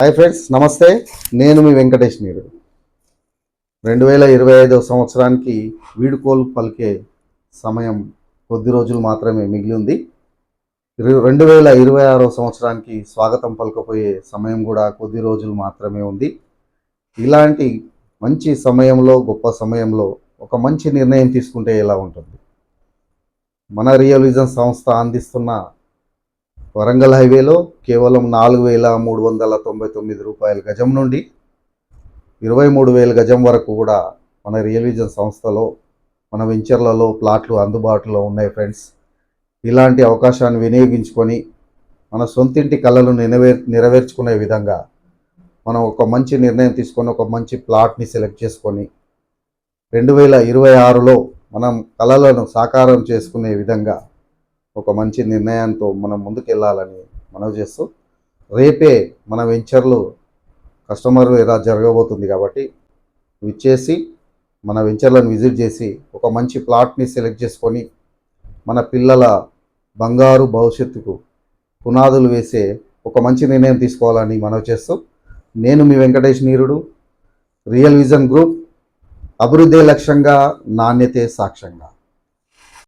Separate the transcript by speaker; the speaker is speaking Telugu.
Speaker 1: హాయ్ ఫ్రెండ్స్, నమస్తే. నేను మీ వెంకటేష్ నీరు. 2025 సంవత్సరానికి వీడుకోలు పలికే సమయం కొద్ది రోజులు మాత్రమే మిగిలి ఉంది. 2026 సంవత్సరానికి స్వాగతం పలకపోయే సమయం కూడా కొద్ది రోజులు మాత్రమే ఉంది. ఇలాంటి మంచి సమయంలో, గొప్ప సమయంలో ఒక మంచి నిర్ణయం తీసుకుంటే ఎలా ఉంటుంది? మన రియల్ విజన్ సంస్థ అందిస్తున్న వరంగల్ హైవేలో కేవలం 4,399 రూపాయల గజం నుండి 23,000 గజం వరకు కూడా మన రియల్ విజన్ సంస్థలో, మన వెంచర్లలో ప్లాట్లు అందుబాటులో ఉన్నాయి ఫ్రెండ్స్. ఇలాంటి అవకాశాన్ని వినియోగించుకొని మన సొంతింటి కళలను నెరవేర్చుకునే విధంగా మనం ఒక మంచి నిర్ణయం తీసుకొని ఒక మంచి ప్లాట్ని సెలెక్ట్ చేసుకొని 2026లో మనం కళలను సాకారం చేసుకునే విధంగా ఒక మంచి నిర్ణయంతో మనం ముందుకెళ్ళాలని మనవి చేస్తూ, రేపే మన వెంచర్లు కస్టమర్ ఎలా జరగబోతుంది కాబట్టి విచ్చేసి మన వెంచర్లను విజిట్ చేసి ఒక మంచి ప్లాట్ని సెలెక్ట్ చేసుకొని మన పిల్లల బంగారు భవిష్యత్తుకు పునాదులు వేసే ఒక మంచి నిర్ణయం తీసుకోవాలని మనవి చేస్తూ, నేను మీ వెంకటేష్ నీరుడు, రియల్ విజన్ గ్రూప్. అభివృద్ధి లక్ష్యంగా, నాణ్యతే సాక్ష్యంగా.